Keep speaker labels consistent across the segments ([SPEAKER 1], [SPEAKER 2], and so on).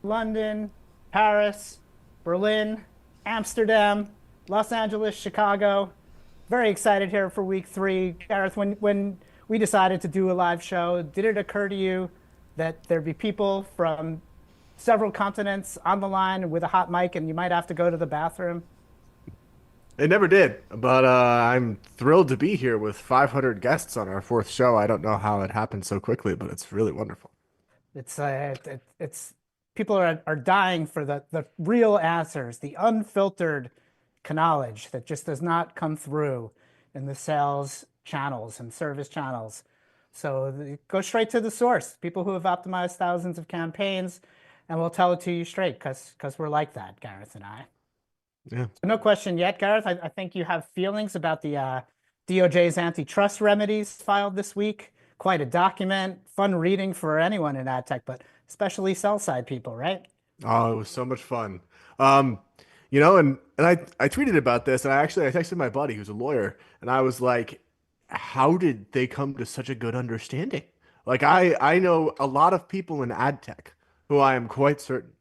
[SPEAKER 1] London, Paris, Berlin, Amsterdam, Los Angeles, Chicago. Very excited here for week three. Gareth, when we decided to do a live show, did it occur to you that there'd be people from several continents on the line with a hot mic and you might have to go to the bathroom?
[SPEAKER 2] It never did, but I'm thrilled to be here with 500 guests on our fourth show. I don't know how it happened so quickly, but it's really wonderful.
[SPEAKER 1] It's people are dying for the real answers, the unfiltered knowledge that just does not come through in the sales channels and service channels. So go straight to the source. People who have optimized thousands of campaigns, and we'll tell it to you straight because we're like that, Gareth and I.
[SPEAKER 2] Yeah.
[SPEAKER 1] So no question yet, Gareth. I think you have feelings about the DOJ's antitrust remedies filed this week. Quite a document, fun reading for anyone in ad tech, but especially sell side people, right?
[SPEAKER 2] Oh, it was so much fun. Um, and I tweeted about this, and I texted my buddy who's a lawyer, and I was like, how did they come to such a good understanding? Like I know a lot of people in ad tech who I am quite certain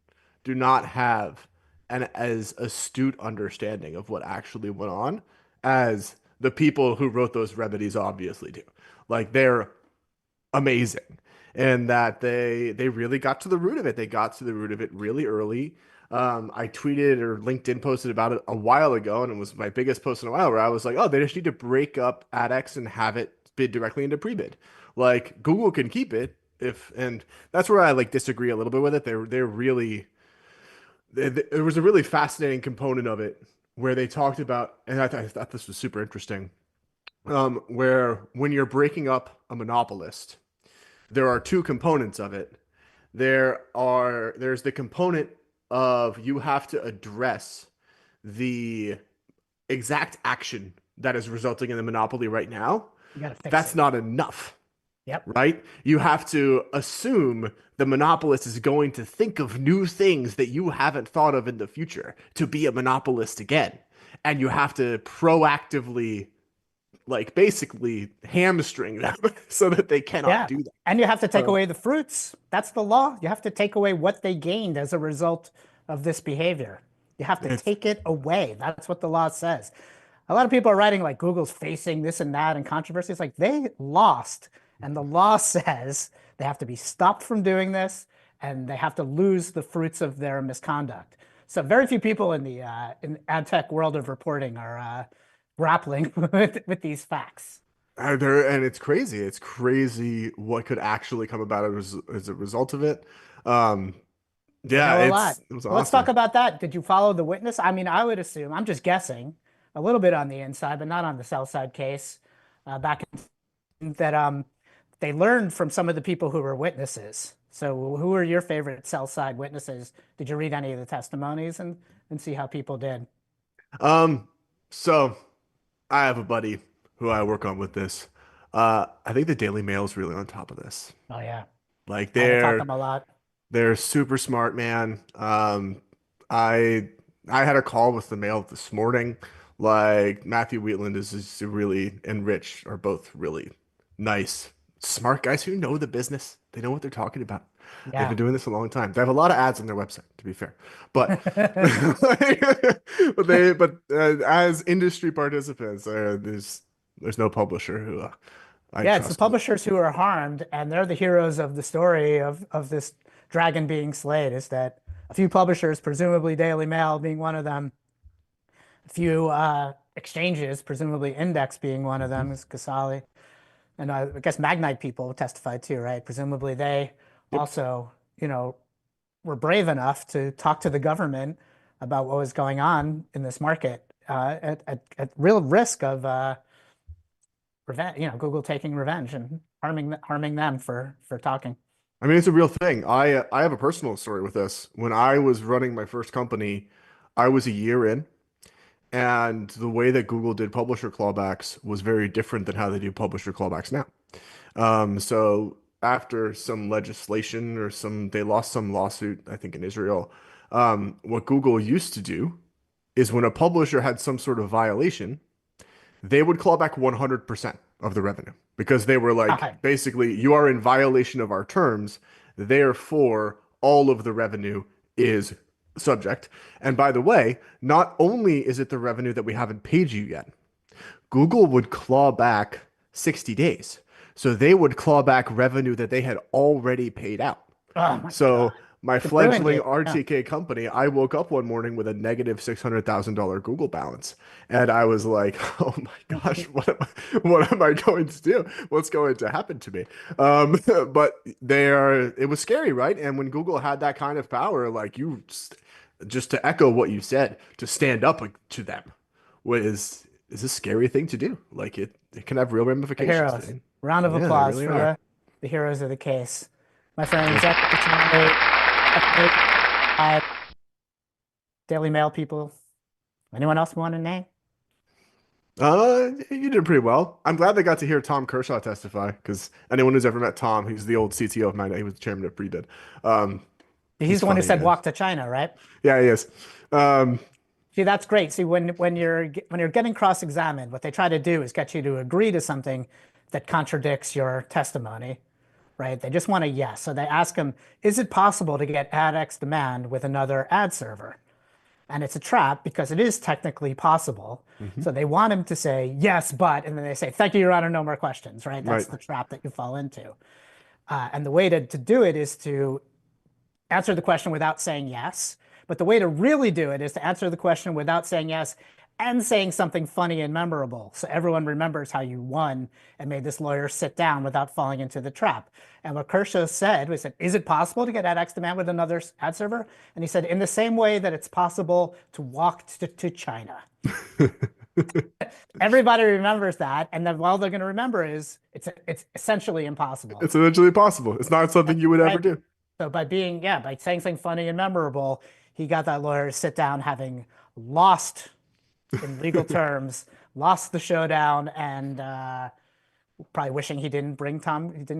[SPEAKER 2] do not have an as astute understanding of what actually went on as the people who wrote those remedies obviously do. Like they're amazing and that they really got to the root of it. They got to the root of it really early. I tweeted or LinkedIn posted about it a while ago, and it was my biggest post in a while where I was like, oh, they just need to break up AdX and have it bid directly into pre-bid. Like Google can keep it if, and that's where I like disagree a little bit with it. They're really there was a really fascinating component of it where they talked about, and I thought this was super interesting, where when you're breaking up a monopolist, there are two components of it. There's the component of you have to address the exact action that is resulting in the monopoly right now.
[SPEAKER 1] You got to fix
[SPEAKER 2] That's
[SPEAKER 1] it.
[SPEAKER 2] not enough,
[SPEAKER 1] Yep.
[SPEAKER 2] right? You have to assume the monopolist is going to think of new things that you haven't thought of in the future to be a monopolist again. And you have to proactively, like, basically hamstring them so that they cannot
[SPEAKER 1] Yeah.
[SPEAKER 2] do that.
[SPEAKER 1] And you have to take
[SPEAKER 2] Uh,
[SPEAKER 1] away the fruits. That's the law. You have to take away what they gained as a result of this behavior. You have to
[SPEAKER 2] it's
[SPEAKER 1] take it away. That's what the law says. A lot of people are writing like Google's facing this and that and controversy. It's like they lost, and the law says they have to be stopped from doing this, and they have to lose the fruits of their misconduct. So very few people in the in ad tech world of reporting are grappling with these facts.
[SPEAKER 2] there, and it's crazy. It's crazy what could actually come about as a result of it. Um,
[SPEAKER 1] They
[SPEAKER 2] yeah,
[SPEAKER 1] know a lot.
[SPEAKER 2] it was
[SPEAKER 1] Well, let's talk
[SPEAKER 2] awesome.
[SPEAKER 1] about that. Did you follow the witness? I mean, I would assume, I'm just guessing, a little bit on the inside, but not on the sell side case, back in that they learned from some of the people who were witnesses. So who are your favorite sell side witnesses? Did you read any of the testimonies and see how people did?
[SPEAKER 2] Um, so I have a buddy who I work on with this. I think the Daily Mail is really on top of this.
[SPEAKER 1] Oh yeah,
[SPEAKER 2] Like
[SPEAKER 1] I taught them a lot.
[SPEAKER 2] they're super smart, man. I I had a call with the Mail this morning. Like Matthew Wheatland is really and Rich are both really nice, smart guys who know the business. They know what they're talking about. They've
[SPEAKER 1] Yeah.
[SPEAKER 2] been doing this a long time. They have a lot of ads on their website, to be fair. But but as industry participants, there's no publisher who I
[SPEAKER 1] Yeah, it's the
[SPEAKER 2] trust more.
[SPEAKER 1] publishers who are harmed, and they're the heroes of the story of this dragon being slayed. Is that a few publishers, presumably Daily Mail being one of them, a few exchanges, presumably Index being one of
[SPEAKER 2] Mhm.
[SPEAKER 1] them, is Casali, and I guess Magnite people testified too, right? Presumably they
[SPEAKER 2] Yep.
[SPEAKER 1] also, were brave enough to talk to the government about what was going on in this market at real risk of revenge, Google taking revenge and harming them for talking.
[SPEAKER 2] I mean, it's a real thing. I have a personal story with this. When I was running my first company, I was a year in, and the way that Google did publisher clawbacks was very different than how they do publisher clawbacks now. So after some legislation or they lost some lawsuit, I think in Israel, what Google used to do is when a publisher had some sort of violation, they would claw back 100% of the revenue because they were like, basically, you are in violation of our terms. Therefore, all of the revenue is subject. And by the way, not only is it the revenue that we haven't paid you yet, Google would claw back 60 days. So they would claw back revenue that they had already paid out.
[SPEAKER 1] Oh my God.
[SPEAKER 2] So my
[SPEAKER 1] It ruined
[SPEAKER 2] fledgling
[SPEAKER 1] you. Yeah.
[SPEAKER 2] RTK company, I woke up one morning with a negative $600,000 Google balance. And I was like, oh my gosh, what am I going to do? What's going to happen to me? But it was scary, right? And when Google had that kind of power, like just to echo what you said, to stand up to them is a scary thing to do. Like it can have real
[SPEAKER 1] The
[SPEAKER 2] ramifications.
[SPEAKER 1] heroes. Round of
[SPEAKER 2] Yeah, they
[SPEAKER 1] applause
[SPEAKER 2] really
[SPEAKER 1] for
[SPEAKER 2] are.
[SPEAKER 1] the heroes of the case. My friends, that's my Daily Mail people. Anyone else want to name?
[SPEAKER 2] You did pretty well. I'm glad they got to hear Tom Kershaw testify because anyone who's ever met Tom, he's the old CTO of Magnet. He was the chairman of Prebid. Um,
[SPEAKER 1] He's
[SPEAKER 2] he's
[SPEAKER 1] the one who
[SPEAKER 2] funny,
[SPEAKER 1] said
[SPEAKER 2] man.
[SPEAKER 1] walk to China, right?
[SPEAKER 2] Yeah, he is. Um,
[SPEAKER 1] See, that's great. See, when you're getting cross-examined, what they try to do is get you to agree to something that contradicts your testimony, right? They just want a yes. So they ask them, is it possible to get ad X demand with another ad server? And it's a trap because it is technically possible.
[SPEAKER 2] mhm.
[SPEAKER 1] So they want him to say yes, but, and then they say, thank you, Your Honor, no more questions, right? That's
[SPEAKER 2] Right.
[SPEAKER 1] the trap that you fall into. And the way to do it is to answer the question without saying yes. But the way to really do it is to answer the question without saying yes and saying something funny and memorable. So everyone remembers how you won and made this lawyer sit down without falling into the trap. And what Kershaw said was that, is it possible to get ad X demand with another ad server? And he said, in the same way that it's possible to walk to China. Everybody remembers that. And then all they're going to remember is it's essentially impossible.
[SPEAKER 2] It's eventually possible. It's not something you would ever
[SPEAKER 1] Right.
[SPEAKER 2] do.
[SPEAKER 1] So by saying something funny and memorable, he got that lawyer to sit down having lost in legal terms, lost the showdown, and probably wishing he didn't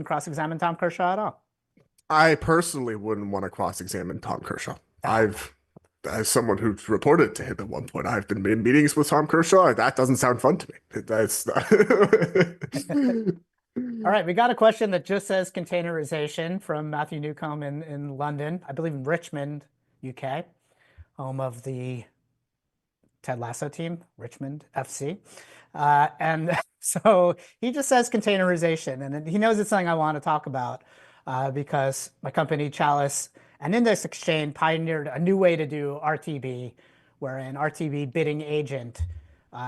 [SPEAKER 1] cross-examine Tom Kershaw at all.
[SPEAKER 2] I personally wouldn't want to cross-examine Tom Kershaw.
[SPEAKER 1] Ah.
[SPEAKER 2] As someone who's reported to him at one point, I've been in meetings with Tom Kershaw. That doesn't sound fun to me. That's
[SPEAKER 1] All right, we got a question that just says containerization from Matthew Newcomb in London, I believe in Richmond, UK, home of the Ted Lasso team, Richmond FC. And so he just says containerization, and he knows it's something I want to talk about because my company, Chalice, an index exchange, pioneered a new way to do RTB, where an RTB bidding agent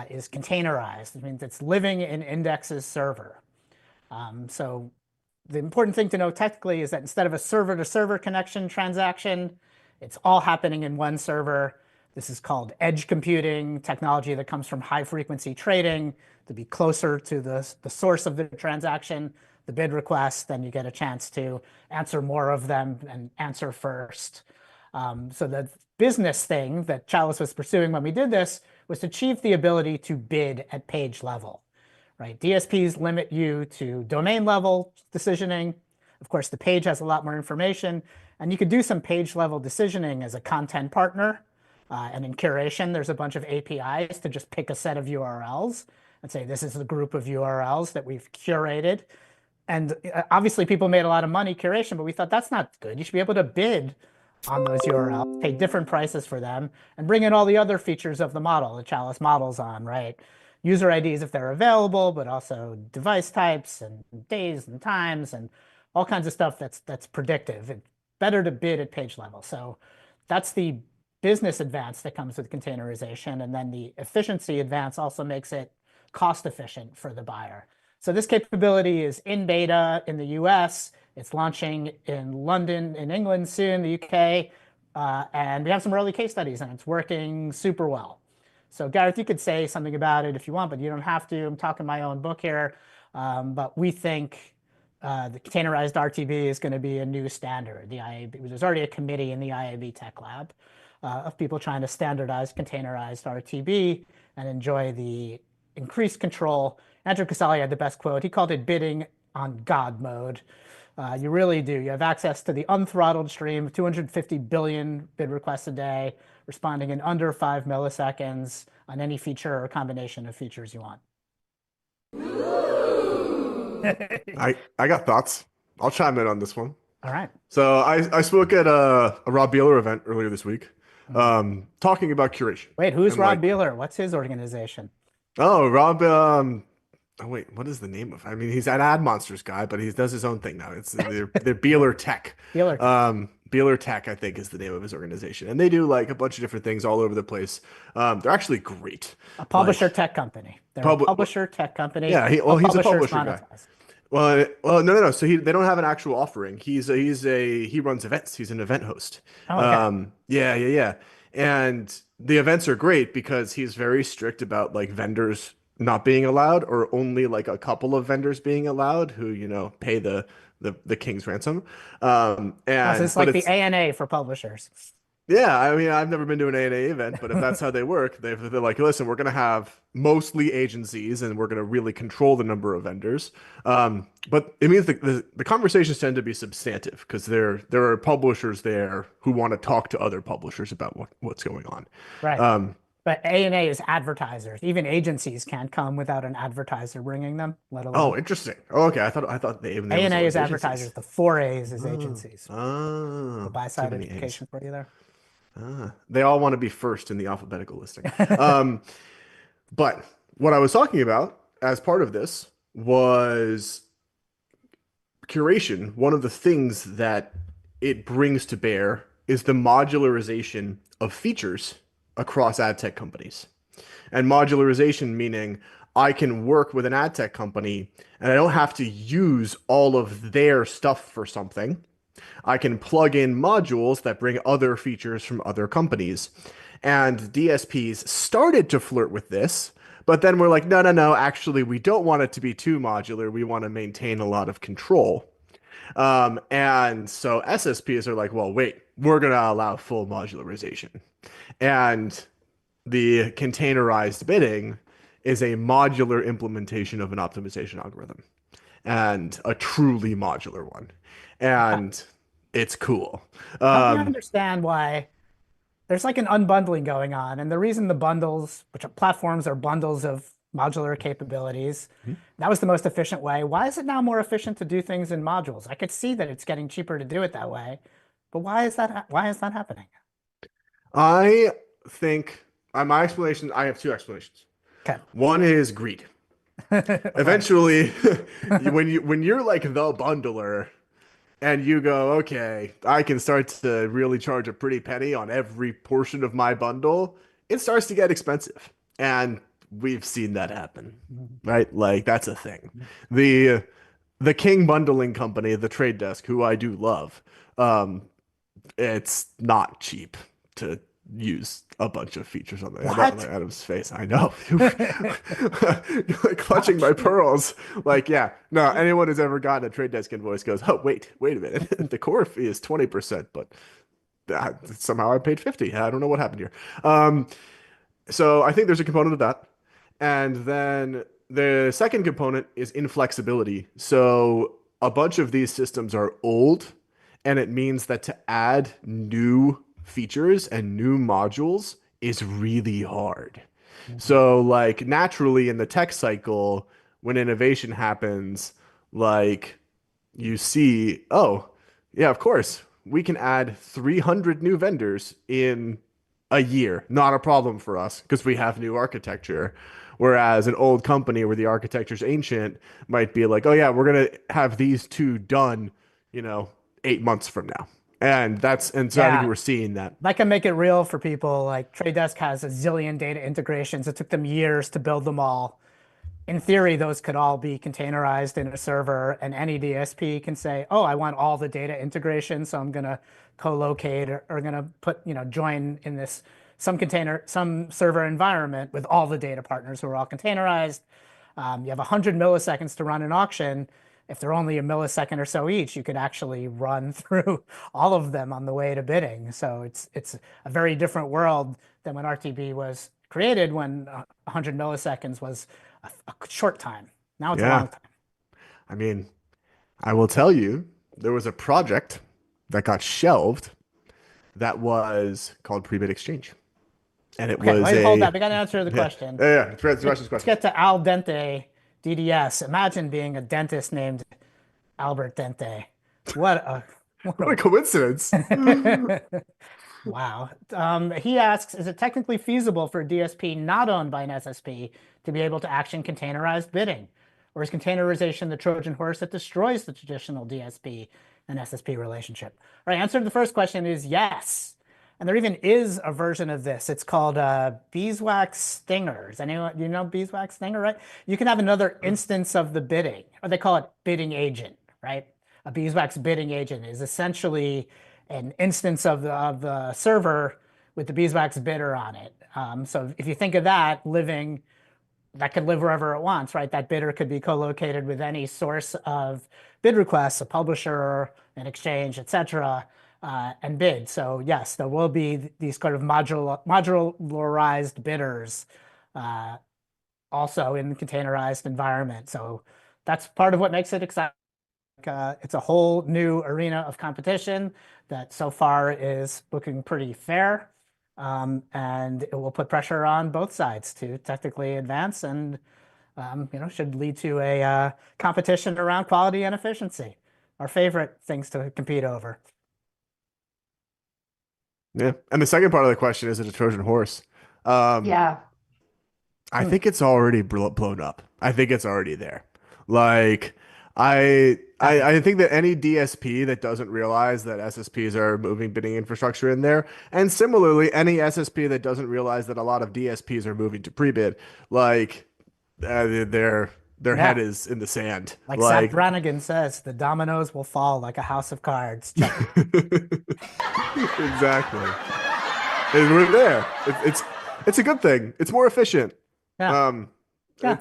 [SPEAKER 1] is containerized. It means it's living in Index's server. So the important thing to know technically is that instead of a server-to-server connection transaction, it's all happening in one server. This is called edge computing, technology that comes from high-frequency trading to be closer to the source of the transaction, the bid request, then you get a chance to answer more of them and answer first. So the business thing that Chalice was pursuing when we did this was to achieve the ability to bid at page level, right? DSPs limit you to domain level decisioning. Of course, the page has a lot more information, and you could do some page level decisioning as a content partner. And in curation, there's a bunch of APIs to just pick a set of URLs and say, this is the group of URLs that we've curated. And obviously, people made a lot of money curation, but we thought that's not good. You should be able to bid on those URLs, pay different prices for them, and bring in all the other features of the model, the Chalice model's on, right? User IDs if they're available, but also device types and days and times and all kinds of stuff that's predictive. It's better to bid at page level. So that's the business advance that comes with containerization. And then the efficiency advance also makes it cost efficient for the buyer. So this capability is in beta in the US. It's launching in London, in England soon, the UK. And we have some early case studies and it's working super well. So Gareth, you could say something about it if you want, but you don't have to. I'm talking my own book here. But we think the containerized RTB is going to be a new standard. The IAB, there's already a committee in the IAB Tech Lab of people trying to standardize containerized RTB and enjoy the increased control. Andrew Casale had the best quote. He called it bidding on God mode. You really do. You have access to the unthrottled stream of 250 billion bid requests a day, responding in under 5 milliseconds on any feature or combination of features you want.
[SPEAKER 2] I got thoughts. I'll chime in on this one.
[SPEAKER 1] All right.
[SPEAKER 2] So I spoke at a Rob Beeler event earlier this week,
[SPEAKER 1] Mhm.
[SPEAKER 2] talking about curation
[SPEAKER 1] Wait, who's
[SPEAKER 2] and
[SPEAKER 1] Rob
[SPEAKER 2] like,
[SPEAKER 1] Beeler? What's his organization?
[SPEAKER 2] oh, Rob, oh wait, what is the name of? I mean, he's an Ad Monsters guy, but he does his own thing now. It's they're Beeler Tech.
[SPEAKER 1] Beeler Tech.
[SPEAKER 2] Beeler Tech, I think, is the name of his organization, and they do like a bunch of different things all over the place. They're actually great.
[SPEAKER 1] A publisher
[SPEAKER 2] Like
[SPEAKER 1] tech company. They're a
[SPEAKER 2] public,
[SPEAKER 1] publisher tech company.
[SPEAKER 2] yeah.
[SPEAKER 1] How
[SPEAKER 2] He's a
[SPEAKER 1] publishers
[SPEAKER 2] publisher guy.
[SPEAKER 1] monetize.
[SPEAKER 2] No. So they don't have an actual offering. He runs events. He's an event host.
[SPEAKER 1] Oh, okay.
[SPEAKER 2] Yeah. And the events are great because he's very strict about like vendors not being allowed or only like a couple of vendors being allowed who, pay the king's ransom.
[SPEAKER 1] Oh, so
[SPEAKER 2] And
[SPEAKER 1] it's
[SPEAKER 2] but
[SPEAKER 1] like the
[SPEAKER 2] it's
[SPEAKER 1] ANA for publishers.
[SPEAKER 2] yeah, I mean, I've never been to an A&A event, but if that's how they work, they're like, listen, we're going to have mostly agencies and we're going to really control the number of vendors. But it means the conversations tend to be substantive because there are publishers there who want to talk to other publishers about what's going on.
[SPEAKER 1] Right.
[SPEAKER 2] Um,
[SPEAKER 1] But ANA is advertisers. Even agencies can't come without an advertiser bringing them, let
[SPEAKER 2] oh,
[SPEAKER 1] alone.
[SPEAKER 2] interesting. Oh, okay, I thought they was
[SPEAKER 1] ANA is
[SPEAKER 2] always
[SPEAKER 1] advertisers.
[SPEAKER 2] agencies.
[SPEAKER 1] The four A's is
[SPEAKER 2] Oh,
[SPEAKER 1] agencies. The
[SPEAKER 2] oh,
[SPEAKER 1] buy
[SPEAKER 2] too
[SPEAKER 1] side
[SPEAKER 2] many A's.
[SPEAKER 1] education for you there.
[SPEAKER 2] They all want to be first in the alphabetical listing. Um, But what I was talking about as part of this was curation. One of the things that it brings to bear is the modularization of features across ad tech companies. And modularization meaning I can work with an ad tech company and I don't have to use all of their stuff for something. I can plug in modules that bring other features from other companies. And DSPs started to flirt with this, but then we're like, no, actually, we don't want it to be too modular. We want to maintain a lot of control. And so SSPs are like, well, wait, we're going to allow full modularization. And the containerized bidding is a modular implementation of an optimization algorithm and a truly modular one.
[SPEAKER 1] Uh,
[SPEAKER 2] And it's cool.
[SPEAKER 1] Help me
[SPEAKER 2] Um,
[SPEAKER 1] understand why there's like an unbundling going on. And the reason the bundles, which are platforms are bundles of modular capabilities, that was the most efficient way. Why is it now more efficient to do things in modules? I could see that it's getting cheaper to do it that way, but why is that happening?
[SPEAKER 2] I think my explanation, I have two explanations.
[SPEAKER 1] Okay.
[SPEAKER 2] One is greed.
[SPEAKER 1] Right.
[SPEAKER 2] Eventually, when you're like the bundler and you go, okay, I can start to really charge a pretty penny on every portion of my bundle, it starts to get expensive. And we've seen that happen, right? Like that's a thing. The the King bundling company, the Trade Desk, who I do love, um, it's not cheap to use a bunch of features on
[SPEAKER 1] What?
[SPEAKER 2] the Adam's face. I know. Like clutching
[SPEAKER 1] Not
[SPEAKER 2] my
[SPEAKER 1] cheap.
[SPEAKER 2] pearls. Like, yeah. No, anyone who's ever gotten a trade desk invoice goes, oh, wait a minute. The core fee is 20%, but somehow I paid 50. I don't know what happened here. So I think there's a component of that. And then the second component is inflexibility. So a bunch of these systems are old, and it means that to add new features and new modules is really hard.
[SPEAKER 1] Mhm.
[SPEAKER 2] So, like, naturally in the tech cycle, when innovation happens, like, you see, oh, yeah, of course, we can add 300 new vendors in a year. Not a problem for us because we have new architecture. Whereas an old company where the architecture's ancient might be like, oh, yeah, we're going to have these two done, 8 months from now. And so I think
[SPEAKER 1] Yeah.
[SPEAKER 2] we're seeing that.
[SPEAKER 1] If I can make it real for people, like Trade Desk has a zillion data integrations. It took them years to build them all. In theory, those could all be containerized in a server, and any DSP can say, "Oh, I want all the data integration, so I'm going to co-locate or going to put, join in this some server environment with all the data partners who are all containerized." You have 100 milliseconds to run an auction. If they're only a millisecond or so each, you could actually run through all of them on the way to bidding. So it's a very different world than when RTB was created, when 100 milliseconds was a short time. Now it's a
[SPEAKER 2] Yeah.
[SPEAKER 1] long time.
[SPEAKER 2] I mean, I will tell you, there was a project that got shelved that was called Pre-Bid Exchange. And it
[SPEAKER 1] Okay,
[SPEAKER 2] was
[SPEAKER 1] wait, hold
[SPEAKER 2] a
[SPEAKER 1] that. We got to answer the
[SPEAKER 2] yeah,
[SPEAKER 1] question.
[SPEAKER 2] yeah. Questions,
[SPEAKER 1] Let's
[SPEAKER 2] questions.
[SPEAKER 1] get to al dente DDS. Imagine being a dentist named Albert Dente. What a
[SPEAKER 2] What a coincidence.
[SPEAKER 1] Wow. He asks, is it technically feasible for a DSP not owned by an SSP to be able to action containerized bidding? Or is containerization the Trojan horse that destroys the traditional DSP and SSP relationship? Our answer to the first question is yes. And there even is a version of this. It's called beeswax stingers. Anyone, you know beeswax stinger, right? You can have another instance of the bidding, or they call it bidding agent, right? A beeswax bidding agent is essentially an instance of the server with the beeswax bidder on it. So if you think of that living, that could live wherever it wants, right? That bidder could be co-located with any source of bid requests, a publisher, an exchange, etc., and bid. So yes, there will be these kind of modularized bidders also in the containerized environment. So that's part of what makes it exciting. It's a whole new arena of competition that so far is looking pretty fair. And it will put pressure on both sides to technically advance and should lead to a competition around quality and efficiency, our favorite things to compete over.
[SPEAKER 2] Yeah. And the second part of the question, is it a Trojan horse? Um,
[SPEAKER 3] Yeah.
[SPEAKER 2] I
[SPEAKER 1] Hmm.
[SPEAKER 2] think it's already blown up. I think it's already there. Like I
[SPEAKER 1] Happy.
[SPEAKER 2] I think that any DSP that doesn't realize that SSPs are moving bidding infrastructure in there, and similarly any SSP that doesn't realize that a lot of DSPs are moving to pre-bid, like their head
[SPEAKER 1] Yeah,
[SPEAKER 2] is in the sand.
[SPEAKER 1] like Zach
[SPEAKER 2] Like
[SPEAKER 1] Brannigan says, the dominoes will fall like a house of cards. Check.
[SPEAKER 2] exactly. And we're there. It's a good thing. It's more efficient.
[SPEAKER 1] Yeah.
[SPEAKER 2] Um,
[SPEAKER 1] Yeah,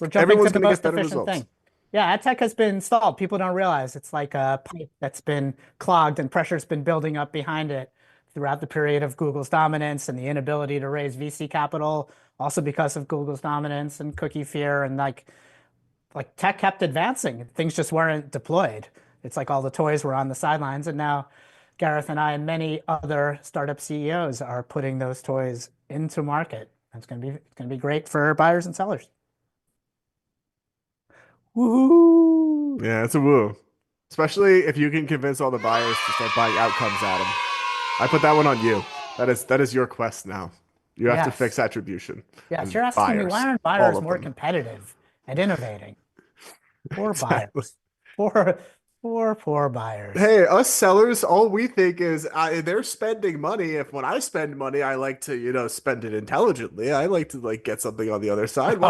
[SPEAKER 1] we're jumping to
[SPEAKER 2] everyone's
[SPEAKER 1] the
[SPEAKER 2] gonna get
[SPEAKER 1] most
[SPEAKER 2] better
[SPEAKER 1] efficient
[SPEAKER 2] results.
[SPEAKER 1] thing. Yeah, ad tech has been installed. People don't realize it's like a pipe that's been clogged and pressure's been building up behind it throughout the period of Google's dominance and the inability to raise VC capital, also because of Google's dominance and cookie fear and like tech kept advancing. Things just weren't deployed. It's like all the toys were on the sidelines, and now Gareth and I and many other startup CEOs are putting those toys into market. It's gonna be great for buyers and sellers. Woohoo!
[SPEAKER 2] Yeah, it's a woo. Especially if you can convince all the buyers to start buying outcomes at them. I put that one on you. That is your quest now. You have to fix
[SPEAKER 1] Yes.
[SPEAKER 2] attribution
[SPEAKER 1] Yes.
[SPEAKER 2] and
[SPEAKER 1] You're asking me why
[SPEAKER 2] buyers,
[SPEAKER 1] aren't
[SPEAKER 2] all
[SPEAKER 1] buyers
[SPEAKER 2] of
[SPEAKER 1] more
[SPEAKER 2] them.
[SPEAKER 1] competitive and innovating? Poor
[SPEAKER 2] Exactly.
[SPEAKER 1] buyers. Poor, poor buyers.
[SPEAKER 2] Hey, us sellers, all we think is they're spending money. If when I spend money, I like to, spend it intelligently. I like to get something on the other side.
[SPEAKER 1] Oh,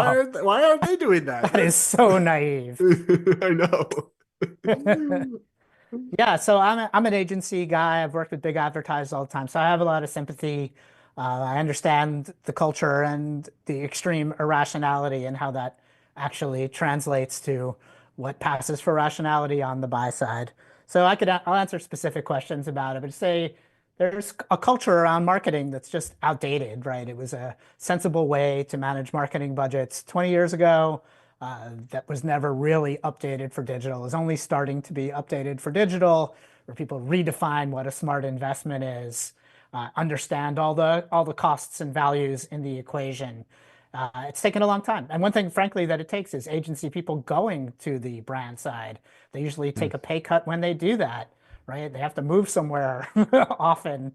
[SPEAKER 2] Why aren't they doing that?
[SPEAKER 1] that is
[SPEAKER 2] That's
[SPEAKER 1] so naive.
[SPEAKER 2] I know.
[SPEAKER 1] Yeah, so I'm an agency guy. I've worked with big advertisers all the time, so I have a lot of sympathy. I understand the culture and the extreme irrationality and how that actually translates to what passes for rationality on the buy side. So I'll answer specific questions about it, but say there's a culture around marketing that's just outdated, right? It was a sensible way to manage marketing budgets 20 years ago that was never really updated for digital, is only starting to be updated for digital, where people redefine what a smart investment is, understand all the costs and values in the equation. It's taken a long time. And one thing, frankly, that it takes is agency people going to the brand side. They usually take a pay cut when they do that, right? They have to move somewhere often.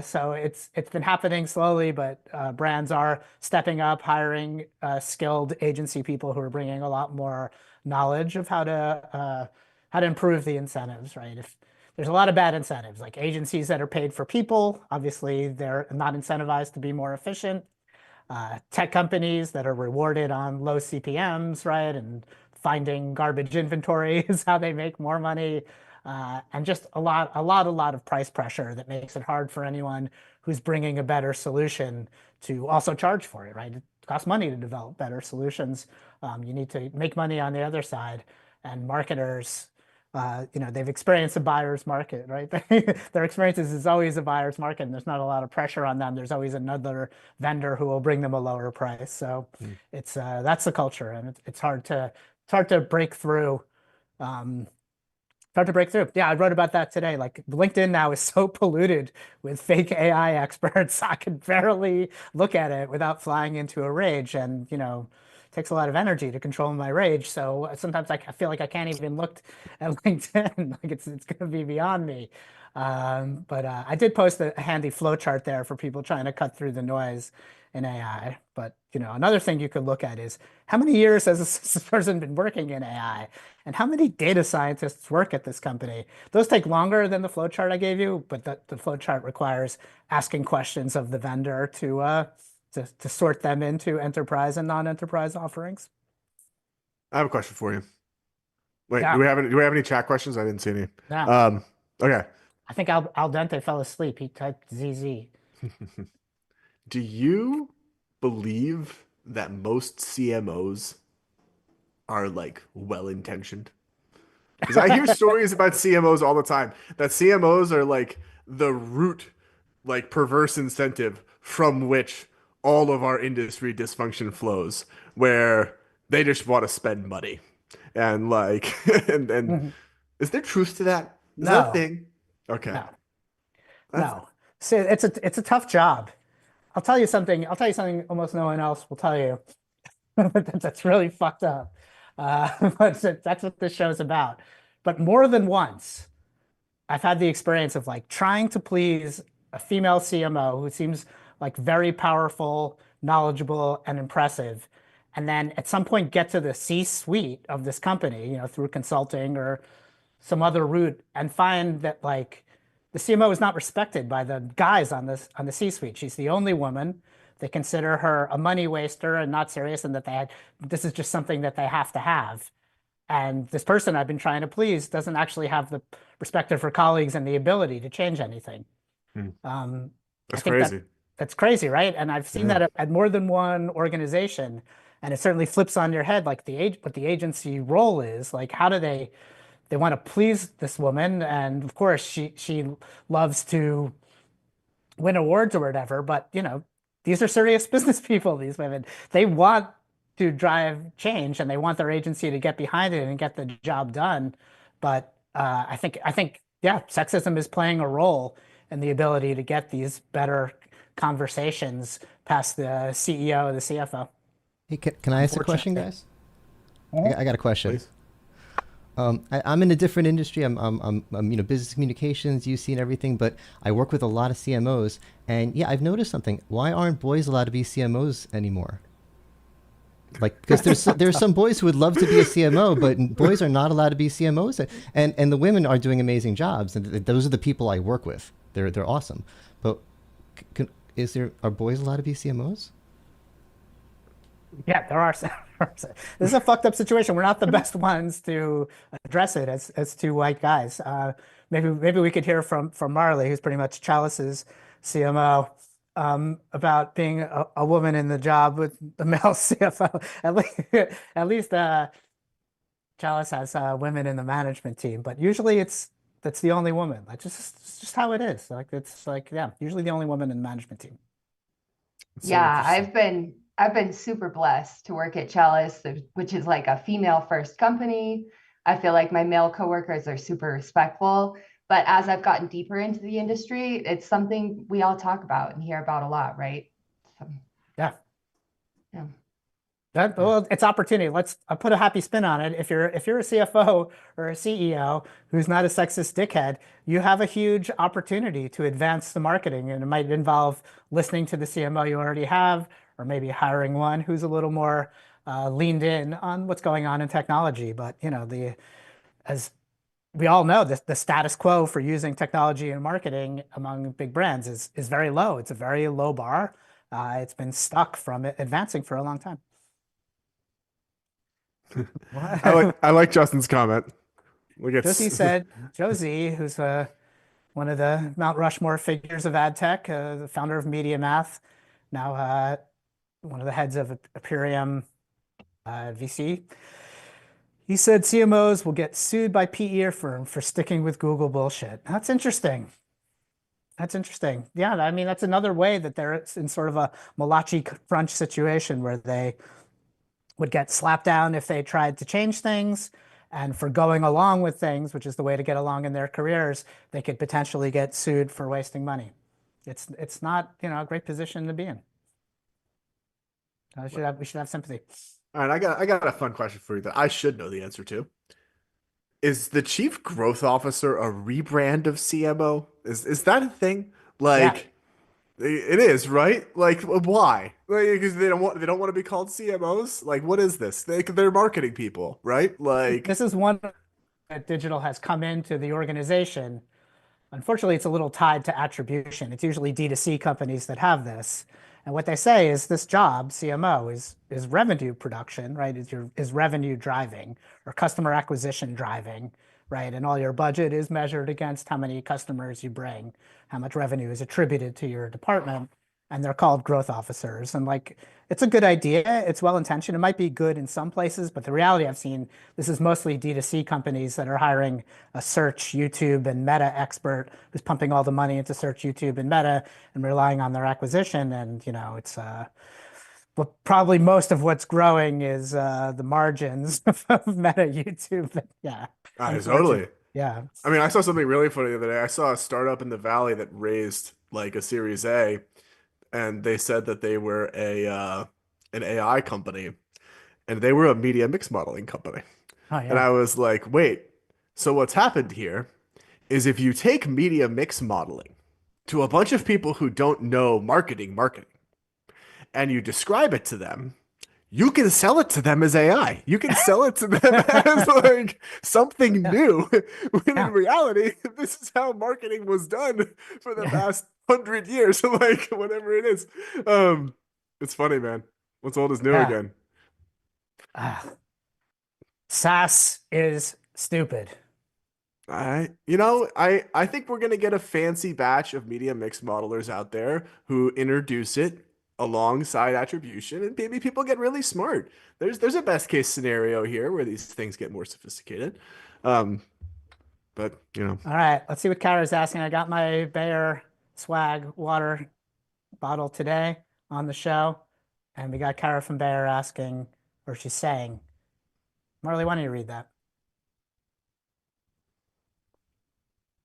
[SPEAKER 1] So it's been happening slowly, but brands are stepping up, hiring skilled agency people who are bringing a lot more knowledge of how to improve the incentives, right? If there's a lot of bad incentives, like agencies that are paid for people, obviously they're not incentivized to be more efficient. Tech companies that are rewarded on low CPMs, right? And finding garbage inventory is how they make more money. And just a lot of price pressure that makes it hard for anyone who's bringing a better solution to also charge for it, right? It costs money to develop better solutions. You need to make money on the other side, and marketers, they've experienced a buyer's market, right? Their experiences is always a buyer's market, and there's not a lot of pressure on them. There's always another vendor who will bring them a lower price. So it's that's the culture, and it's hard to break through. Um, Hard to break through. Yeah, I wrote about that today. Like LinkedIn now is so polluted with fake AI experts. I could barely look at it without flying into a rage. And takes a lot of energy to control my rage. So sometimes I feel like I can't even look at LinkedIn. Like it's going to be beyond me. But I did post a handy flow chart there for people trying to cut through the noise in AI. But another thing you could look at is how many years has this person been working in AI, and how many data scientists work at this company? Those take longer than the flow chart I gave you, but the flow chart requires asking questions of the vendor to sort them into enterprise and non-enterprise offerings.
[SPEAKER 2] I have a question for you. Wait,
[SPEAKER 1] Yeah,
[SPEAKER 2] do we have any chat questions? I didn't see any.
[SPEAKER 1] yeah.
[SPEAKER 2] Um, okay.
[SPEAKER 1] I think Al Dente fell asleep. He typed ZZ.
[SPEAKER 2] Do you believe that most CMOs are like well-intentioned? Because I hear stories about CMOs all the time that CMOs are like the root, like perverse incentive from which all of our industry dysfunction flows, where they just want to spend money. And like, and
[SPEAKER 1] Mhm.
[SPEAKER 2] is there truth to that? Is that a
[SPEAKER 1] No,
[SPEAKER 2] thing? Okay.
[SPEAKER 1] no,
[SPEAKER 2] That's
[SPEAKER 1] no. See, it's a tough job. I'll tell you something. I'll tell you something almost no one else will tell you. That's really fucked up. But that's what this show's about. But more than once, I've had the experience of like trying to please a female CMO who seems like very powerful, knowledgeable, and impressive. And then at some point get to the C-suite of this company, through consulting or some other route, and find that like the CMO is not respected by the guys on the C-suite. She's the only woman. They consider her a money waster and not serious, and that this is just something that they have to have. And this person I've been trying to please doesn't actually have the respect of her colleagues and the ability to change anything.
[SPEAKER 2] hmm,
[SPEAKER 1] Um, I
[SPEAKER 2] that's
[SPEAKER 1] think
[SPEAKER 2] crazy.
[SPEAKER 1] that's crazy, right? And I've seen
[SPEAKER 2] Yeah.
[SPEAKER 1] that at more than one organization, and it certainly flips on your head, like what the agency role is. Like, how do they want to please this woman? And of course, she loves to win awards or whatever, but these are serious business people, these women. They want to drive change and they want their agency to get behind it and get the job done. But I think, yeah, sexism is playing a role in the ability to get these better conversations past the CEO, the CFO,
[SPEAKER 3] Hey, can I ask a question,
[SPEAKER 1] unfortunately.
[SPEAKER 3] guys?
[SPEAKER 1] Mhm.
[SPEAKER 3] I got a question.
[SPEAKER 2] Please.
[SPEAKER 3] I'm in a different industry. I'm business communications, UC, and everything, but I work with a lot of CMOs, and yeah, I've noticed something. Why aren't boys allowed to be CMOs anymore? Like, because there's some boys who would love to be a CMO, but boys are not allowed to be CMOs, and the women are doing amazing jobs, and those are the people I work with. They're awesome, but are boys allowed to be CMOs?
[SPEAKER 1] Yeah, there are. This is a fucked up situation. We're not the best ones to address it as two white guys. Maybe we could hear from Marley, who's pretty much Chalice's CMO, about being a woman in the job with the male CFO. At least Chalice has women in the management team, but usually that's the only woman. It's just how it is. Like it's like, yeah, usually the only woman in the management team.
[SPEAKER 2] It's so
[SPEAKER 4] Yeah,
[SPEAKER 2] interesting.
[SPEAKER 4] I've been super blessed to work at Chalice, which is like a female first company. I feel like my male coworkers are super respectful, but as I've gotten deeper into the industry, it's something we all talk about and hear about a lot, right? So,
[SPEAKER 1] Yeah.
[SPEAKER 4] yeah.
[SPEAKER 2] Yeah.
[SPEAKER 1] Well, it's opportunity. I'll put a happy spin on it. If you're a CFO or a CEO who's not a sexist dickhead, you have a huge opportunity to advance the marketing, and it might involve listening to the CMO you already have, or maybe hiring one who's a little more leaned in on what's going on in technology. But as we all know, the status quo for using technology and marketing among big brands is very low. It's a very low bar. It's been stuck from it advancing for a long time.
[SPEAKER 2] I like Justin's comment. Like
[SPEAKER 1] Josie
[SPEAKER 2] it's
[SPEAKER 1] said, Josie, who's one of the Mount Rushmore figures of ad tech, the founder of Media Math, now one of the heads of Imperium VC. He said CMOs will get sued by PE firm for sticking with Google bullshit. That's interesting. That's interesting. Yeah, I mean, that's another way that they're in sort of a Malachi crunch situation where they would get slapped down if they tried to change things. And for going along with things, which is the way to get along in their careers, they could potentially get sued for wasting money. It's not, a great position to be in. We should have sympathy.
[SPEAKER 2] All right, I got a fun question for you that I should know the answer to. Is the chief growth officer a rebrand of CMO? Is that a thing?
[SPEAKER 1] Yeah.
[SPEAKER 2] Like it is, right? Like why? Like, because they don't want to be called CMOs? Like what is this? They're marketing people, right? Like
[SPEAKER 1] This is one that digital has come into the organization. Unfortunately, it's a little tied to attribution. It's usually D2C companies that have this. And what they say is this job, CMO, is revenue production, right? Is revenue driving or customer acquisition driving, right? And all your budget is measured against how many customers you bring, how much revenue is attributed to your department, and they're called growth officers. And like, it's a good idea. It's well intentioned. It might be good in some places, but the reality I've seen, this is mostly D2C companies that are hiring a search, YouTube, and Meta expert who's pumping all the money into search, YouTube, and Meta and relying on their acquisition. And, it's well, probably most of what's growing is the margins of Meta, YouTube. But yeah, unfortunately.
[SPEAKER 2] totally.
[SPEAKER 1] Yeah.
[SPEAKER 2] I mean, I saw something really funny the other day. I saw a startup in the Valley that raised like a Series A, and they said that they were a an AI company, and they were a media mix modeling company.
[SPEAKER 1] Oh,
[SPEAKER 2] And
[SPEAKER 1] yeah.
[SPEAKER 2] I was like, wait, so what's happened here is if you take media mix modeling to a bunch of people who don't know marketing, and you describe it to them, you can sell it to them as AI. You can sell it to them as like something
[SPEAKER 1] Yeah.
[SPEAKER 2] new. When in
[SPEAKER 1] Yeah.
[SPEAKER 2] reality, this is how marketing was done for the
[SPEAKER 1] Yeah.
[SPEAKER 2] past 100 years, like whatever it is. Um, it's funny, man. What's old is new
[SPEAKER 1] Yeah.
[SPEAKER 2] again.
[SPEAKER 1] Ah, SaaS is stupid.
[SPEAKER 2] I think we're gonna get a fancy batch of media mix modelers out there who introduce it alongside attribution, and maybe people get really smart. There's a best case scenario here where these things get more sophisticated. Um, but
[SPEAKER 1] All right, let's see what Kara's asking. I got my Bayer swag water bottle today on the show, and we got Kara from Bayer asking, or she's saying, Marley, why don't you read that?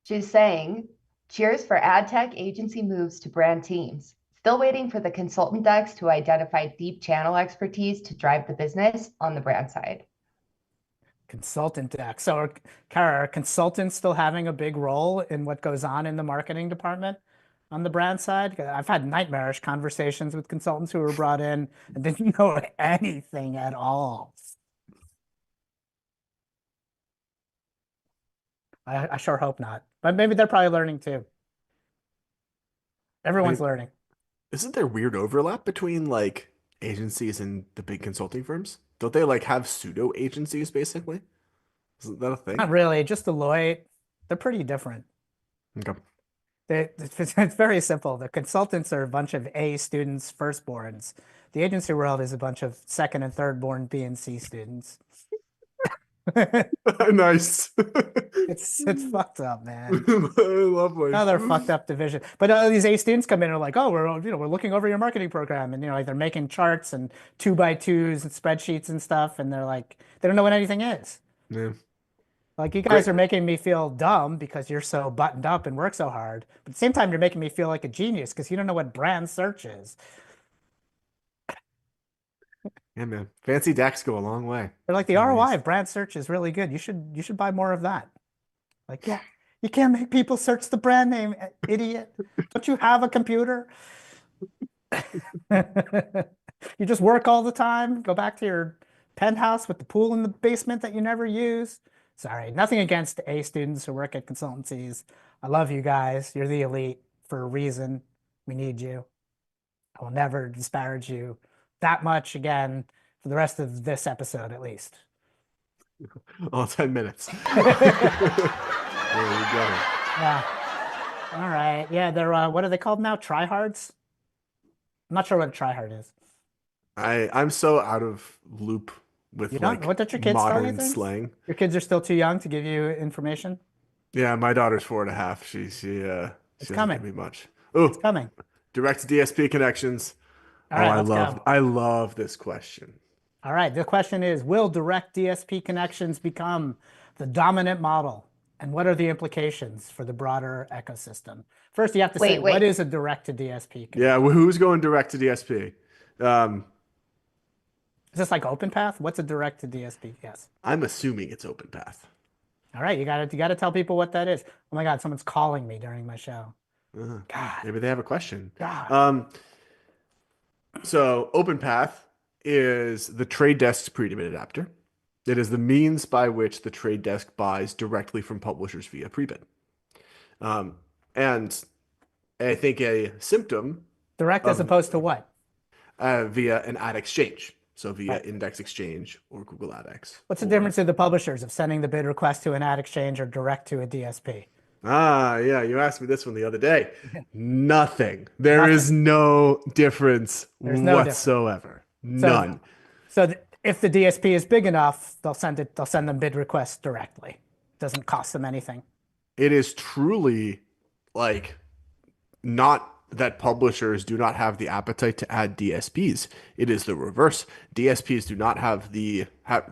[SPEAKER 4] She's saying, cheers for ad tech agency moves to brand teams. Still waiting for the consultant decks to identify deep channel expertise to drive the business on the brand side.
[SPEAKER 1] Consultant deck. So, Kara, are consultants still having a big role in what goes on in the marketing department on the brand side? 'Cause I've had nightmarish conversations with consultants who were brought in and didn't know anything at all. I sure hope not. But maybe they're probably learning too.
[SPEAKER 2] I
[SPEAKER 1] Everyone's
[SPEAKER 2] mean,
[SPEAKER 1] learning.
[SPEAKER 2] isn't there weird overlap between like agencies and the big consulting firms? Don't they like have pseudo agencies basically? Isn't that a thing?
[SPEAKER 1] Not really, just Deloitte. They're pretty different.
[SPEAKER 2] Okay.
[SPEAKER 1] It's very simple. The consultants are a bunch of A students, firstborns. The agency world is a bunch of second and third born B and C students.
[SPEAKER 2] Nice.
[SPEAKER 1] It's fucked up, man.
[SPEAKER 2] Lovely.
[SPEAKER 1] Another fucked up division. But these A students come in and are like, oh, we're looking over your marketing program, and like they're making charts and 2x2s and spreadsheets and stuff, and they're like, they don't know what anything is.
[SPEAKER 2] Yeah.
[SPEAKER 1] Like you guys
[SPEAKER 2] Great.
[SPEAKER 1] are making me feel dumb because you're so buttoned up and work so hard. But at the same time, you're making me feel like a genius because you don't know what brand search is.
[SPEAKER 2] Yeah, man. Fancy decks go a long way.
[SPEAKER 1] They're like the ROI
[SPEAKER 2] Anyways.
[SPEAKER 1] of brand search is really good. You should buy more of that. Like, yeah, you can't make people search the brand name, idiot. Don't you have a computer? You just work all the time, go back to your penthouse with the pool in the basement that you never use. Sorry, nothing against A students who work at consultancies. I love you guys. You're the elite for a reason. We need you. I will never disparage you that much again for the rest of this episode, at least.
[SPEAKER 2] All 10 minutes. There you go.
[SPEAKER 1] Yeah. All right. Yeah, they're what are they called now? Tryhards? I'm not sure what a tryhard is.
[SPEAKER 2] I'm so out of loop
[SPEAKER 1] You
[SPEAKER 2] with
[SPEAKER 1] don't?
[SPEAKER 2] like
[SPEAKER 1] What did your kids tell you
[SPEAKER 2] modern
[SPEAKER 1] things?
[SPEAKER 2] slang.
[SPEAKER 1] Your kids are still too young to give you information?
[SPEAKER 2] Yeah, my daughter's 4.5. She
[SPEAKER 1] It's
[SPEAKER 2] doesn't give
[SPEAKER 1] coming.
[SPEAKER 2] me much.
[SPEAKER 1] It's
[SPEAKER 2] Oh,
[SPEAKER 1] coming.
[SPEAKER 2] direct DSP connections.
[SPEAKER 1] All
[SPEAKER 2] Oh,
[SPEAKER 1] right,
[SPEAKER 2] I
[SPEAKER 1] let's
[SPEAKER 2] love
[SPEAKER 1] go.
[SPEAKER 2] I love this question.
[SPEAKER 1] All right. The question is, will direct DSP connections become the dominant model? And what are the implications for the broader ecosystem? First, you have to say,
[SPEAKER 4] Wait,
[SPEAKER 1] what
[SPEAKER 4] wait.
[SPEAKER 1] is a direct to DSP
[SPEAKER 2] Yeah,
[SPEAKER 1] connection?
[SPEAKER 2] who's going direct to DSP? Um,
[SPEAKER 1] Is this like OpenPath? What's a direct to DSP? Yes.
[SPEAKER 2] I'm assuming it's OpenPath.
[SPEAKER 1] All right, you gotta tell people what that is. Oh my God, someone's calling me during my show. God,
[SPEAKER 2] Maybe they have a question.
[SPEAKER 1] God.
[SPEAKER 2] So OpenPath is the trade desk's pre-bid adapter. It is the means by which the trade desk buys directly from publishers via pre-bid. And I think a symptom
[SPEAKER 1] Direct as
[SPEAKER 2] of
[SPEAKER 1] opposed to what?
[SPEAKER 2] via an ad exchange. So via Index Exchange or Google AdX.
[SPEAKER 1] What's the difference in the publishers of sending the bid request to an ad exchange or direct to a DSP?
[SPEAKER 2] Yeah, you asked me this one the other day. Nothing. There
[SPEAKER 1] Nothing.
[SPEAKER 2] is no difference
[SPEAKER 1] There's no difference.
[SPEAKER 2] whatsoever.
[SPEAKER 1] So,
[SPEAKER 2] None.
[SPEAKER 1] if the DSP is big enough, they'll send them bid requests directly. Doesn't cost them anything.
[SPEAKER 2] It is truly like not that publishers do not have the appetite to add DSPs. It is the reverse. DSPs do not have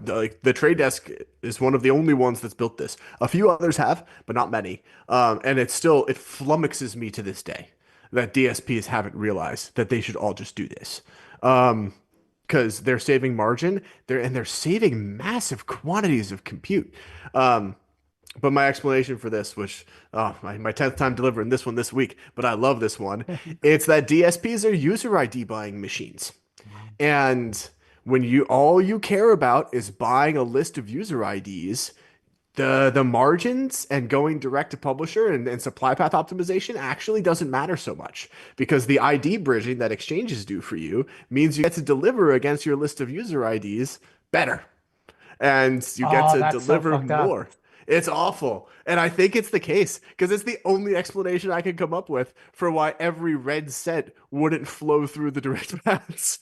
[SPEAKER 2] like the Trade Desk is one of the only ones that's built this. A few others have, but not many. And it flummoxes me to this day that DSPs haven't realized that they should all just do this. Because they're saving margin, they're saving massive quantities of compute. But my explanation for this, which my 10th time delivering this one this week, but I love this one. It's that DSPs are user ID buying machines. And when all you care about is buying a list of user IDs, the margins and going direct to publisher and supply path optimization actually doesn't matter so much, because the ID bridging that exchanges do for you means you get to deliver against your list of user IDs better. And you get to deliver more. It's awful. And I think it's the case because it's the only explanation I can come up with for why every red set wouldn't flow through the direct paths.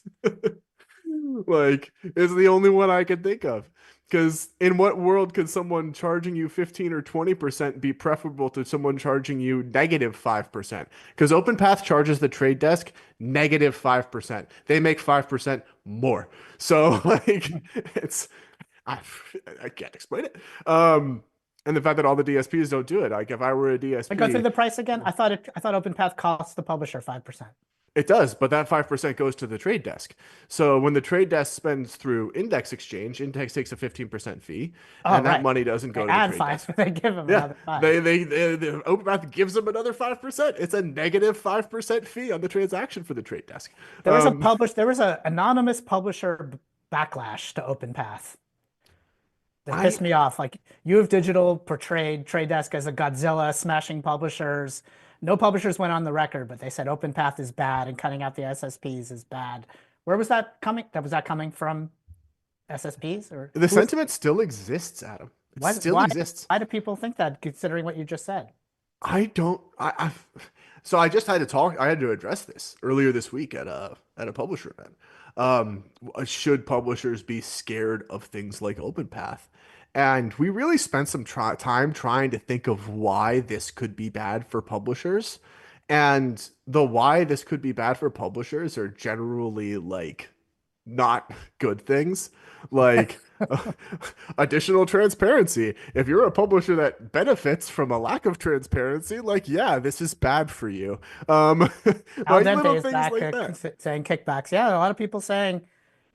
[SPEAKER 2] Like, it's the only one I can think of. Because in what world could someone charging you 15 or 20% be preferable to someone charging you negative 5%? Because OpenPath charges the trade desk negative 5%. They make 5% more. So, like, I can't explain it. And the fact that all the DSPs don't do it. Like, if I were a DSP,
[SPEAKER 1] Go through the price again. I thought OpenPath costs the publisher 5%.
[SPEAKER 2] It does, but that 5% goes to the trade desk. So when the trade desk spends through Index Exchange, Index takes a 15% fee, and that money doesn't go to the trade desk.
[SPEAKER 1] They give them another 5.
[SPEAKER 2] The OpenPath gives them another 5%. It's a negative 5% fee on the transaction for the trade desk.
[SPEAKER 1] There was an anonymous publisher backlash to OpenPath that pissed me off. Like, U of Digital portrayed Trade Desk as a Godzilla smashing publishers. No publishers went on the record, but they said OpenPath is bad and cutting out the SSPs is bad. Where was that coming? Was that coming from SSPs or
[SPEAKER 2] the sentiment still exists, Adam? It still exists.
[SPEAKER 1] Why do people think that, considering what you just said?
[SPEAKER 2] So I just had to talk. I had to address this earlier this week at a publisher event. Should publishers be scared of things like OpenPath? And we really spent some time trying to think of why this could be bad for publishers. And the why this could be bad for publishers are generally like not good things, like additional transparency. If you're a publisher that benefits from a lack of transparency, like, yeah, this is bad for you.
[SPEAKER 1] Al
[SPEAKER 2] Like
[SPEAKER 1] Dente
[SPEAKER 2] little
[SPEAKER 1] is
[SPEAKER 2] things
[SPEAKER 1] back
[SPEAKER 2] like that.
[SPEAKER 1] saying kickbacks. Yeah, a lot of people saying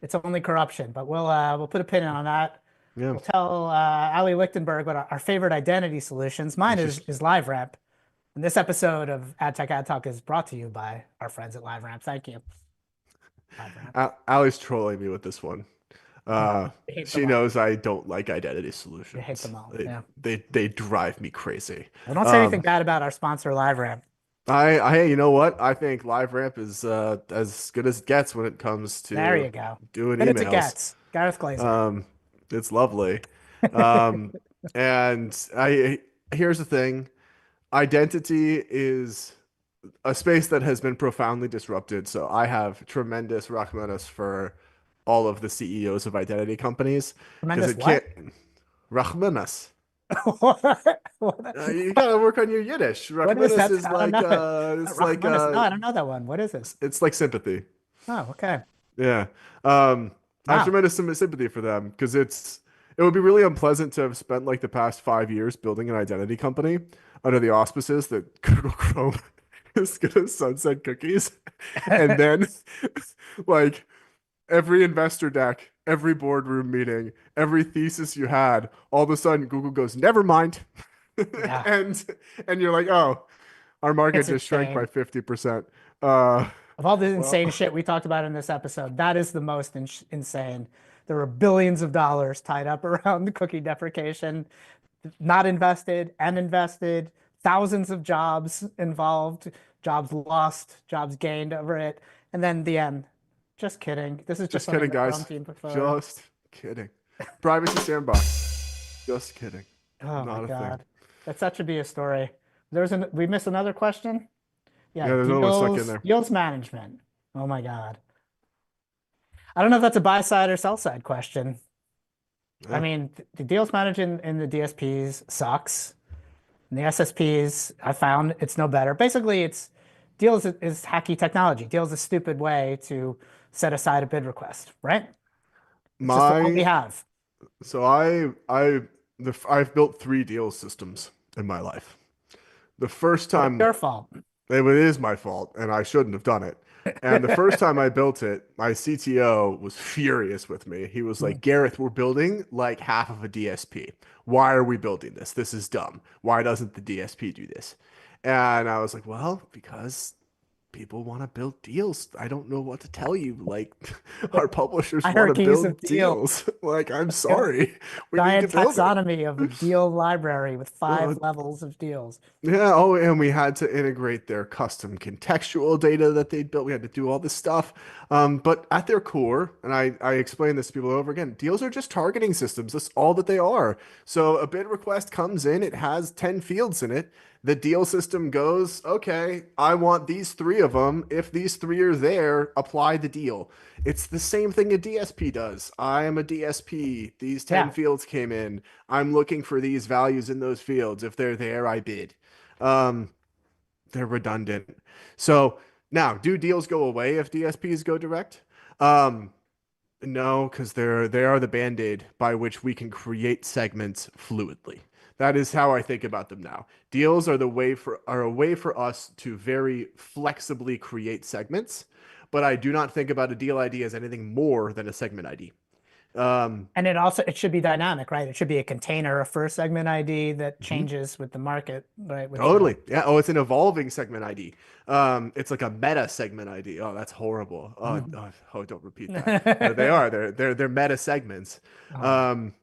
[SPEAKER 1] it's only corruption, but we'll put a pin on that.
[SPEAKER 2] Yeah.
[SPEAKER 1] We'll tell Ali Lichtenberg what our favorite identity solutions. Mine is LiveRamp. And this episode of AdTech Ad Talk is brought to you by our friends at LiveRamp. Thank you.
[SPEAKER 2] Ali's trolling me with this one. She knows I don't like identity solutions.
[SPEAKER 1] I hate them all.
[SPEAKER 2] They drive me crazy.
[SPEAKER 1] I don't say anything bad about our sponsor, LiveRamp.
[SPEAKER 2] You know what? I think LiveRamp is as good as it gets when it comes to
[SPEAKER 1] there you go.
[SPEAKER 2] Doing
[SPEAKER 1] good
[SPEAKER 2] emails.
[SPEAKER 1] As it gets. Gareth Glazer.
[SPEAKER 2] It's lovely. And here's the thing. Identity is a space that has been profoundly disrupted. So I have tremendous rachmanis for all of the CEOs of identity companies.
[SPEAKER 1] Tremendous what?
[SPEAKER 2] Rachmanis. You gotta work on your Yiddish. Rachmanis is like
[SPEAKER 1] no, I don't know that one. What is it?
[SPEAKER 2] It's like sympathy.
[SPEAKER 1] Oh, okay.
[SPEAKER 2] Yeah. I have tremendous sympathy for them because it would be really unpleasant to have spent like the past 5 years building an identity company under the auspices that Google Chrome is gonna sunset cookies, and then like every investor deck, every boardroom meeting, every thesis you had, all of a sudden Google goes, never mind.
[SPEAKER 1] Yeah,
[SPEAKER 2] and and you're like, oh, our market
[SPEAKER 1] it's
[SPEAKER 2] just shrank by
[SPEAKER 1] insane.
[SPEAKER 2] 50%. Uh,
[SPEAKER 1] Of all the
[SPEAKER 2] well,
[SPEAKER 1] insane shit we talked about in this episode, that is the most insane. There were billions of dollars tied up around cookie deprecation, not invested and invested, thousands of jobs involved, jobs lost, jobs gained over it. And then the end. Just kidding. This is just
[SPEAKER 2] just
[SPEAKER 1] something
[SPEAKER 2] kidding,
[SPEAKER 1] the Chrome
[SPEAKER 2] guys.
[SPEAKER 1] team put forward.
[SPEAKER 2] Just kidding. Privacy sandbox. Just kidding.
[SPEAKER 1] Oh my
[SPEAKER 2] Not a thing.
[SPEAKER 1] God. That should be a story. We missed another question. Yeah,
[SPEAKER 2] Yeah, there's another one stuck in there.
[SPEAKER 1] deals management. Oh my God. I don't know if that's a buy side or sell side question. I
[SPEAKER 2] Yeah.
[SPEAKER 1] mean, the deals management in the DSPs sucks. And the SSPs, I found it's no better. Basically, it's deals is hacky technology. Deals is a stupid way to set aside a bid request, right? It's just what we
[SPEAKER 2] My
[SPEAKER 1] have.
[SPEAKER 2] so I've built three deal systems in my life. The first
[SPEAKER 1] So it's
[SPEAKER 2] time
[SPEAKER 1] your fault.
[SPEAKER 2] it is my fault, and I shouldn't have done it. And the first time I built it, my CTO was furious with me. He was like, Gareth, we're building like half of a DSP. Why are we building this? This is dumb. Why doesn't the DSP do this? And I was like, well, because people want to build deals. I don't know what to tell you. Like, our publishers want to
[SPEAKER 1] Hierarchies
[SPEAKER 2] build
[SPEAKER 1] of deals.
[SPEAKER 2] deals. Like, I'm
[SPEAKER 1] Let's go.
[SPEAKER 2] sorry. We need to
[SPEAKER 1] Giant
[SPEAKER 2] build it.
[SPEAKER 1] taxonomy of a deal library with
[SPEAKER 2] Uh,
[SPEAKER 1] 5 levels of deals.
[SPEAKER 2] Yeah, oh, and we had to integrate their custom contextual data that they built. We had to do all this stuff. But at their core, and I explain this to people over again, deals are just targeting systems. That's all that they are. So a bid request comes in, it has 10 fields in it. The deal system goes, okay, I want these three of them. If these three are there, apply the deal. It's the same thing a DSP does. I am a DSP. These 10
[SPEAKER 1] Yeah.
[SPEAKER 2] fields came in. I'm looking for these values in those fields. If they're there, I bid. Um, they're redundant. So now, do deals go away if DSPs go direct? Um, no, because they are the band-aid by which we can create segments fluidly. That is how I think about them now. Deals are a way for us to very flexibly create segments, but I do not think about a deal ID as anything more than a segment ID. Um,
[SPEAKER 1] And it should be dynamic, right? It should be a container, a first segment ID that
[SPEAKER 2] mhm.
[SPEAKER 1] changes with the market, right? With the
[SPEAKER 2] Totally. Yeah. Oh, it's an evolving segment ID. It's like a meta segment ID. Oh, that's horrible. Oh,
[SPEAKER 1] Mhm.
[SPEAKER 2] don't repeat that. They are. They're meta segments.
[SPEAKER 1] Oh my God.
[SPEAKER 2] Um,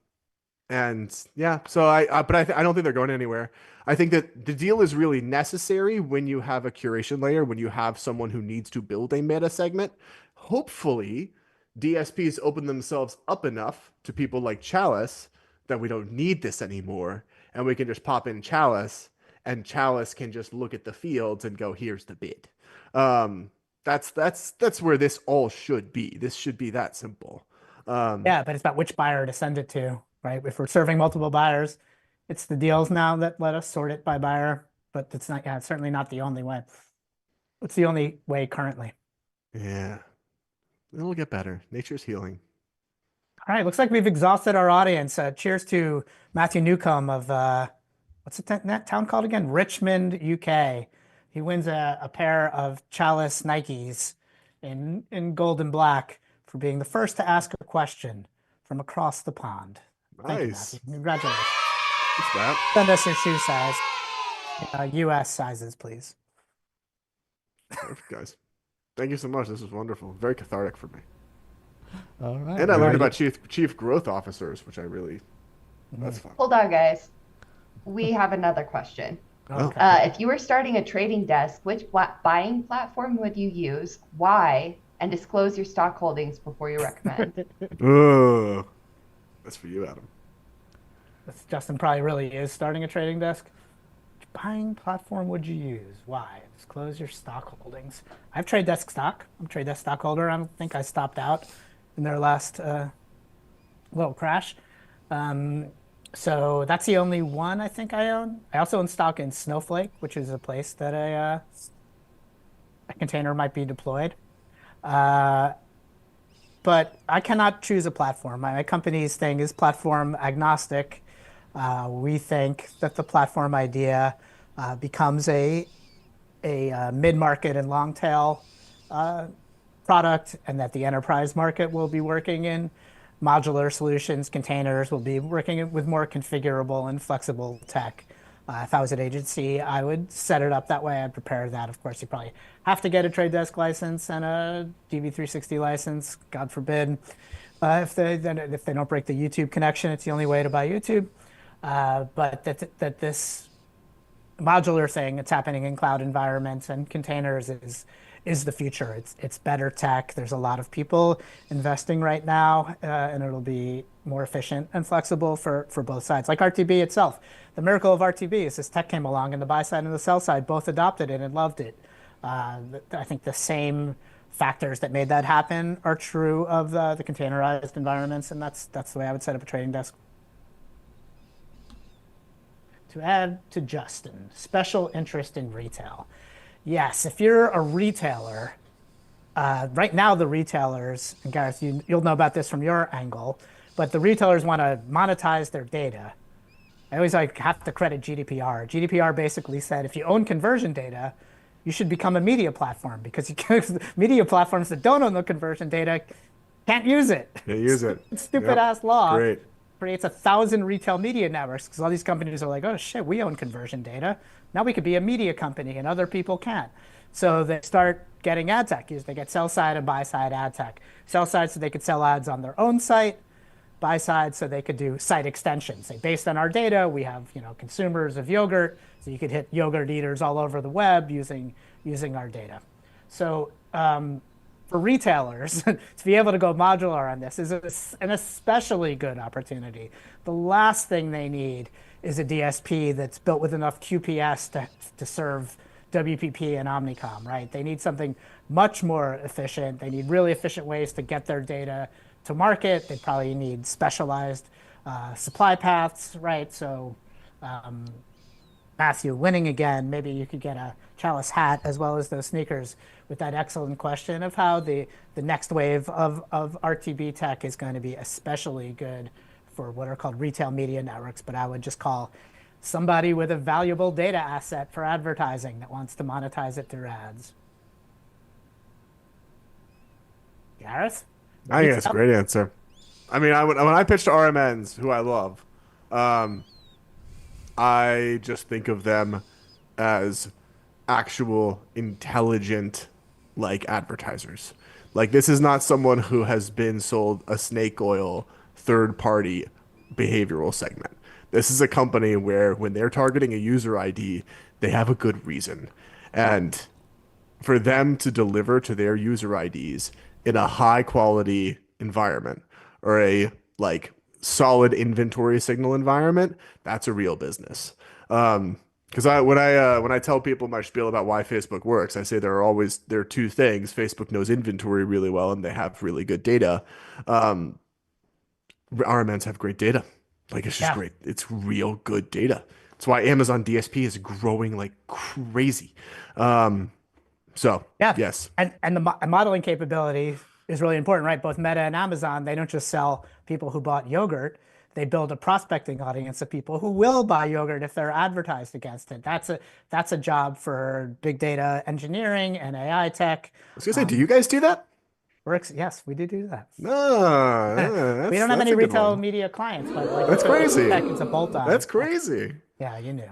[SPEAKER 2] and yeah, so but I don't think they're going anywhere. I think that the deal is really necessary when you have a curation layer, when you have someone who needs to build a meta segment. Hopefully, DSPs open themselves up enough to people like Chalice that we don't need this anymore, and we can just pop in Chalice, and Chalice can just look at the fields and go, "Here's the bid." Um, that's where this all should be. This should be that simple. Um,
[SPEAKER 1] Yeah, but it's about which buyer to send it to, right? If we're serving multiple buyers, it's the deals now that let us sort it by buyer, but it's not, yeah, it's certainly not the only way. It's the only way currently.
[SPEAKER 2] yeah. It'll get better. Nature's healing.
[SPEAKER 1] All right, looks like we've exhausted our audience. Cheers to Matthew Newcomb of what's that town called again? Richmond, UK. He wins a pair of Chalice Nikes in gold and black for being the first to ask a question from across the pond. Thank you, Matthew.
[SPEAKER 2] Nice.
[SPEAKER 1] Congratulations.
[SPEAKER 2] What's that?
[SPEAKER 1] Send us your shoe size, US sizes, please.
[SPEAKER 2] Perfect, guys. Thank you so much. This was wonderful. Very cathartic for me.
[SPEAKER 3] All right.
[SPEAKER 2] And I
[SPEAKER 3] Well,
[SPEAKER 2] learned about chief growth officers, which I really that's fun.
[SPEAKER 4] Hold on, guys. We have another question.
[SPEAKER 2] Oh.
[SPEAKER 1] Okay.
[SPEAKER 4] If you were starting a trading desk, which buying platform would you use? Why? And disclose your stock holdings before you recommend.
[SPEAKER 2] Ugh. That's for you, Adam.
[SPEAKER 1] Justin probably really is starting a trading desk. Which buying platform would you use? Why? Disclose your stock holdings. I have Trade Desk stock. I'm a Trade Desk stockholder. I don't think I stopped out in their last little crash. So that's the only one I think I own. I also own stock in Snowflake, which is a place that a container might be deployed. Uh, but I cannot choose a platform. My company's thing is platform agnostic. We think that the platform idea becomes a mid-market and long tail product and that the enterprise market will be working in. Modular solutions, containers will be working with more configurable and flexible tech. If I was an agency, I would set it up that way. I'd prepare that. Of course, you probably have to get a trade desk license and a DV360 license, God forbid. If they don't break the YouTube connection, it's the only way to buy YouTube. But that this modular thing that's happening in cloud environments and containers is the future. It's better tech. There's a lot of people investing right now, and it'll be more efficient and flexible for both sides. Like RTB itself, the miracle of RTB is this tech came along, and the buy side and the sell side both adopted it and loved it. I think the same factors that made that happen are true of the containerized environments, and that's the way I would set up a trading desk. To add to Justin, special interest in retail. Yes, if you're a retailer, right now the retailers, and Gareth, you'll know about this from your angle, but the retailers want to monetize their data. I always have to credit GDPR. GDPR basically said if you own conversion data, you should become a media platform because media platforms that don't own the conversion data can't use it.
[SPEAKER 2] They use it.
[SPEAKER 1] Stupid ass law.
[SPEAKER 2] Great.
[SPEAKER 1] Creates 1,000 retail media networks because all these companies are like, oh shit, we own conversion data. Now we could be a media company and other people can't. So they start getting ad tech. They get sell side and buy side ad tech. Sell side so they could sell ads on their own site. Buy side so they could do site extensions. Say based on our data, we have consumers of yogurt, so you could hit yogurt eaters all over the web using our data. So for retailers to be able to go modular on this is an especially good opportunity. The last thing they need is a DSP that's built with enough QPS to serve WPP and Omnicom, right? They need something much more efficient. They need really efficient ways to get their data to market. They probably need specialized supply paths, right? So Matthew, winning again, maybe you could get a Chalice hat as well as those sneakers with that excellent question of how the next wave of RTB tech is going to be especially good for what are called retail media networks, but I would just call somebody with a valuable data asset for advertising that wants to monetize it through ads. Gareth?
[SPEAKER 2] I think that's a great answer. I mean, when I pitch to RMNs, who I love, I just think of them as actual intelligent advertisers. Like, this is not someone who has been sold a snake oil third-party behavioral segment. This is a company where when they're targeting a user ID, they have a good reason. And for them to deliver to their user IDs in a high quality environment or a solid inventory signal environment, that's a real business. Because when I tell people my spiel about why Facebook works, I say there are two things. Facebook knows inventory really well, and they have really good data. RMNs have great data. It's just great. It's real good data. That's why Amazon DSP is growing like crazy. So yes,
[SPEAKER 1] and the modeling capability is really important, right? Both Meta and Amazon, they don't just sell people who bought yogurt. They build a prospecting audience of people who will buy yogurt if they're advertised against it. That's a job for big data engineering and AI tech.
[SPEAKER 2] I was gonna say, do you guys do that?
[SPEAKER 1] Yes, we do that.
[SPEAKER 2] No,
[SPEAKER 1] we don't have any retail media clients, but
[SPEAKER 2] that's crazy.
[SPEAKER 1] It's a bolt-on.
[SPEAKER 2] That's crazy.
[SPEAKER 1] Yeah, you knew.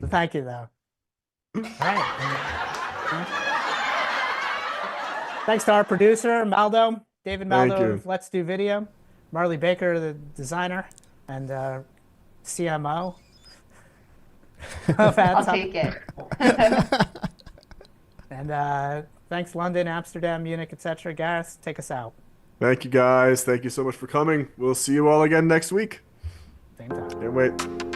[SPEAKER 1] Thank you, though. All right. Thanks to our producer, David Maldo of Let's Do Video, Marley Baker, the designer, and CMO.
[SPEAKER 4] I'll take it.
[SPEAKER 1] And thanks, London, Amsterdam, Munich, etc. Gareth, take us out.
[SPEAKER 2] Thank you, guys. Thank you so much for coming. We'll see you all again next week.
[SPEAKER 1] Same time.
[SPEAKER 2] Can't wait.